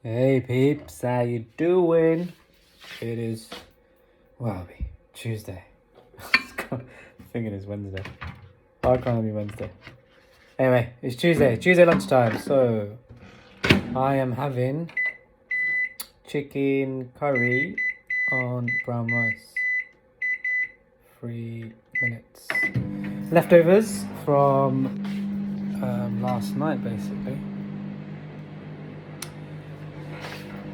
Hey peeps, how you doing? It is, Tuesday. I'm thinking it's Wednesday. Why can't it be Wednesday? Anyway, it's Tuesday lunchtime. So I am having chicken curry on brown rice. 3 minutes. Leftovers from last night, basically.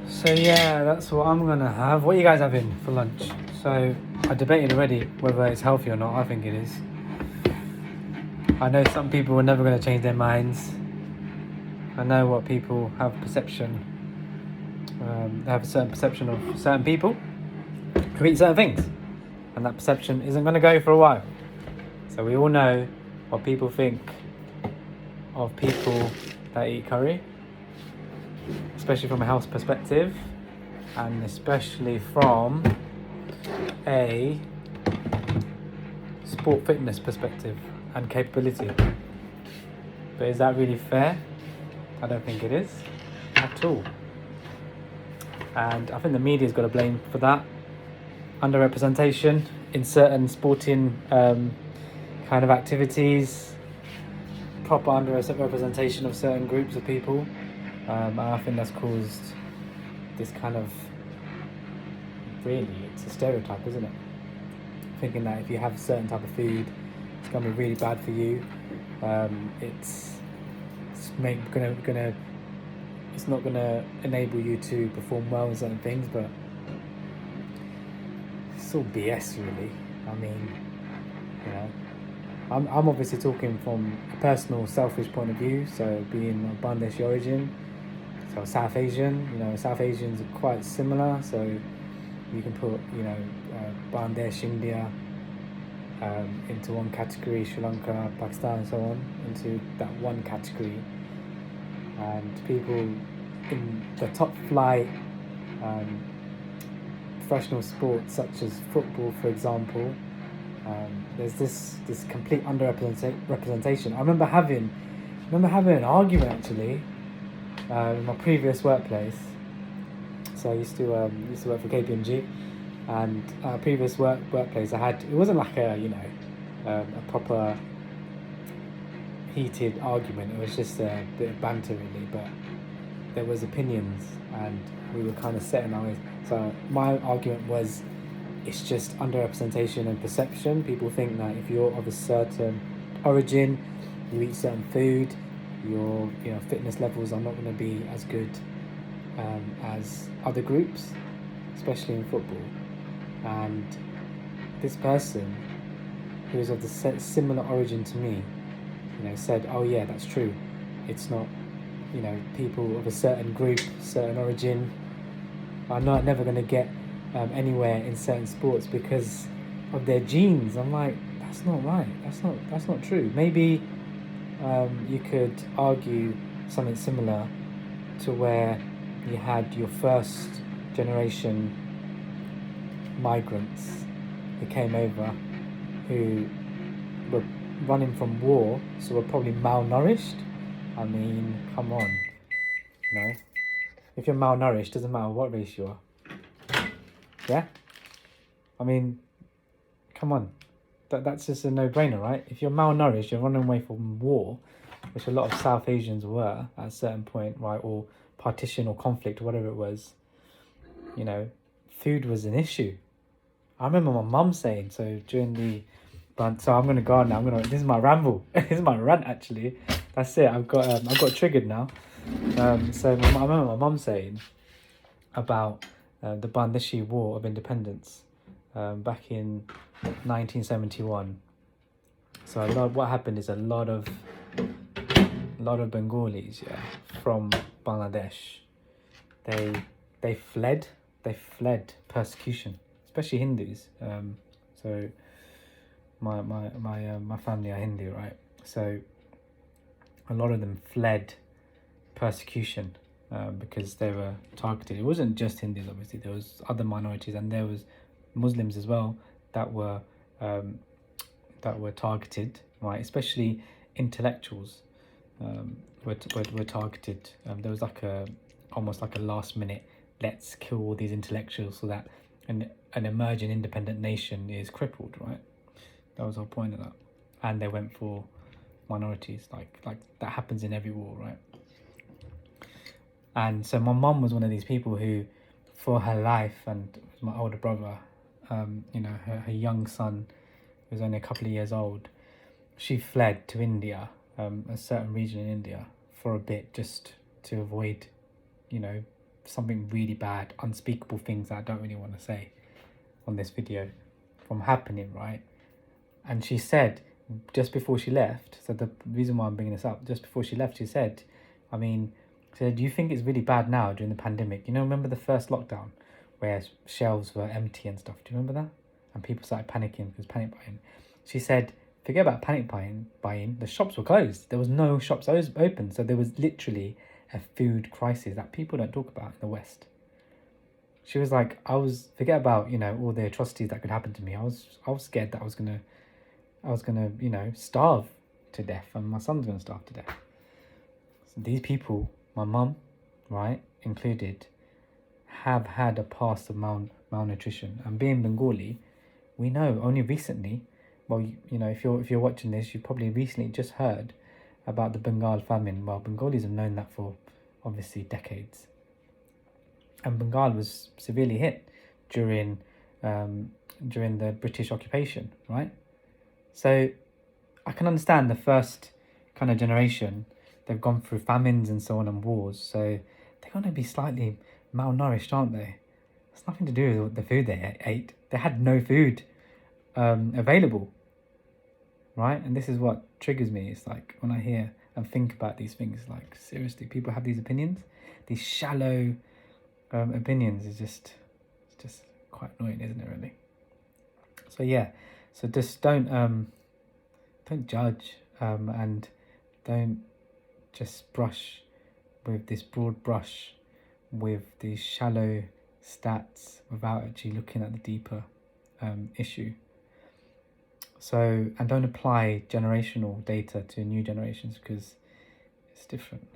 So yeah, that's what I'm gonna have. What are you guys having for lunch? So I debated already whether it's healthy or not. I think it is. I know some people are never gonna change their minds. I know what people have perception. They have a certain perception of certain people who eat certain things, and that perception isn't gonna go for a while. So we all know what people think of people that eat curry, especially from a health perspective, and especially from a sport fitness perspective and capability. But is that really fair? I don't think it is at all. And I think the media's got to blame for that. Underrepresentation in certain sporting kind of activities, proper underrepresentation of certain groups of people. And I think that's caused this kind of, really, it's a stereotype, isn't it? Thinking that if you have a certain type of food, it's going to be really bad for you. It's not gonna enable you to perform well in certain things, but it's all BS, really. I mean, you know, I'm obviously talking from a personal, selfish point of view. So being of Bangladeshi origin, so South Asian, South Asians are quite similar. So you can put, Bangladesh, India, into one category, Sri Lanka, Pakistan, and so on, into that one category. And people in the top flight professional sports such as football, for example, there's this complete underrepresentation. I remember having an argument actually in my previous workplace. So I used to work for KPMG, and previous workplace I had, it wasn't like a proper heated argument. It was just a bit of banter, really, but there was opinions, and we were kind of set in our ways. So my argument was, it's just underrepresentation and perception. People think that if you're of a certain origin, you eat certain food, your fitness levels are not going to be as good as other groups, especially in football. And this person, who is of the similar origin to me, said, "Oh yeah, that's true. It's not, people of a certain group, certain origin, are never going to get anywhere in certain sports because of their genes." I'm like, that's not right. That's not true. Maybe you could argue something similar to where you had your first generation migrants who came over, who were running from war, so were probably malnourished. I mean, come on, if you're malnourished, doesn't matter what race you are. Yeah, I mean, come on, that's just a no-brainer, right? If you're malnourished, you're running away from war, which a lot of South Asians were at a certain point, right? Or partition or conflict or whatever it was. Food was an issue. I remember my mum saying, so during the so I'm gonna go on now. This is my ramble. This is my rant, actually. That's it. I've got triggered now. I remember my mum saying about the Bangladeshi War of Independence back in 1971. So what happened is a lot of Bengalis, from Bangladesh, they fled persecution, especially Hindus. So my family are Hindu, right? So a lot of them fled persecution because they were targeted. It wasn't just Hindus, obviously. There was other minorities, and there was Muslims as well that were targeted, right? Especially intellectuals were targeted. There was like a almost like a last minute, let's kill all these intellectuals so that an emerging independent nation is crippled, right? That was the whole point of that. And they went for minorities, like that happens in every war, right? And so my mum was one of these people who, for her life, and my older brother, her young son, who was only a couple of years old, she fled to India, a certain region in India, for a bit, just to avoid, something really bad, unspeakable things that I don't really want to say on this video from happening, right? And she said, just before she left, so the reason why I'm bringing this up, just before she left, she said, do you think it's really bad now during the pandemic? Remember the first lockdown where shelves were empty and stuff? Do you remember that? And people started panicking because panic buying. She said, forget about panic buying. The shops were closed. There was no shops open. So there was literally a food crisis that people don't talk about in the West. She was like, forget about, all the atrocities that could happen to me. I was scared that I was gonna, starve to death, and my son's gonna starve to death. So these people, my mum, right, included, have had a past of malnutrition. And being Bengali, we know only recently, well, if you're watching this, you've probably recently just heard about the Bengal famine. Well, Bengalis have known that for obviously decades. And Bengal was severely hit during the British occupation, right? So I can understand the first kind of generation, they've gone through famines and so on and wars, so they're going to be slightly malnourished, aren't they? It's nothing to do with the food they ate. They had no food available, right? And this is what triggers me. It's like when I hear and think about these things, like seriously, people have these opinions, these shallow opinions. It's just quite annoying, isn't it, really? So yeah, so just don't judge and don't just brush with this broad brush with these shallow stats without actually looking at the deeper issue. So, and don't apply generational data to new generations because it's different.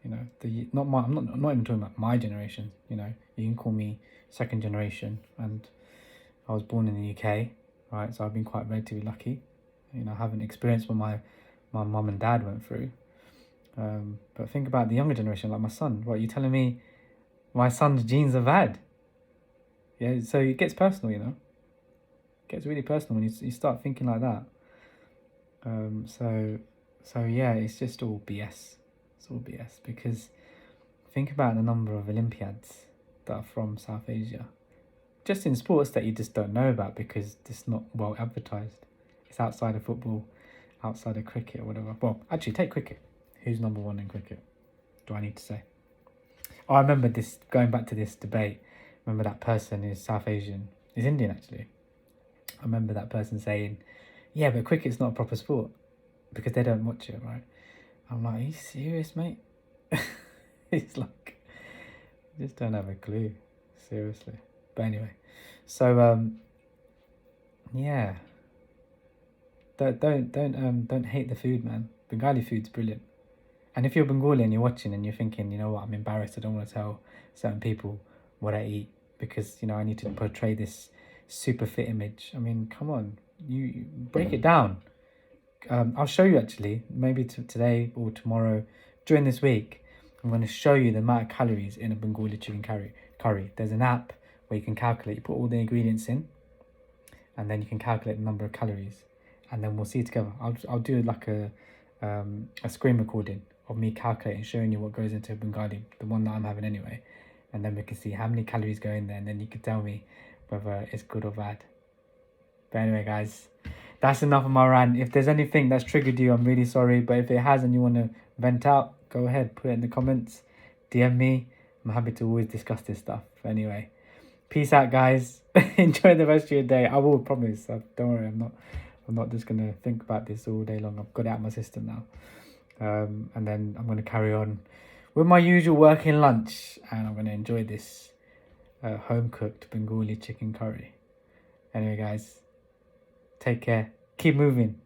I'm not even talking about my generation. You can call me second generation, and I was born in the UK, right? So I've been quite relatively lucky. I haven't experienced what my mum and dad went through. But think about the younger generation, like my son. What, you telling me my son's genes are bad? Yeah, so it gets personal, It gets really personal when you start thinking like that. So yeah, it's just all BS. It's all BS because think about the number of Olympiads that are from South Asia. Just in sports that you just don't know about because it's not well advertised. It's outside of football, outside of cricket or whatever. Well, actually, take cricket. Who's number one in cricket? Do I need to say? Oh, I remember this, going back to this debate. Remember that person is South Asian. He's Indian, actually. I remember that person saying, yeah, but cricket's not a proper sport because they don't watch it, right? I'm like, are you serious, mate? It's like, you just don't have a clue. Seriously. But anyway, so, yeah. Don't hate the food, man. Bengali food's brilliant. And if you're Bengali and you're watching and you're thinking, you know what, I'm embarrassed, I don't want to tell certain people what I eat because, I need to portray this super fit image. I mean, come on, you break it down. I'll show you actually, maybe today or tomorrow, during this week, I'm going to show you the amount of calories in a Bengali chicken curry. There's an app where you can calculate, you put all the ingredients in, and then you can calculate the number of calories. And then we'll see it together. I'll do like a screen recording of me calculating, showing you what goes into a Bengali, the one that I'm having anyway. And then we can see how many calories go in there, and then you can tell me whether it's good or bad. But anyway, guys, that's enough of my rant. If there's anything that's triggered you, I'm really sorry. But if it has and you want to vent out, go ahead, put it in the comments, DM me. I'm happy to always discuss this stuff. Anyway, peace out, guys. Enjoy the rest of your day. I will promise. Don't worry, I'm not just going to think about this all day long. I've got it out of my system now. And then I'm going to carry on with my usual working lunch. And I'm going to enjoy this home-cooked Bengali chicken curry. Anyway, guys, take care. Keep moving.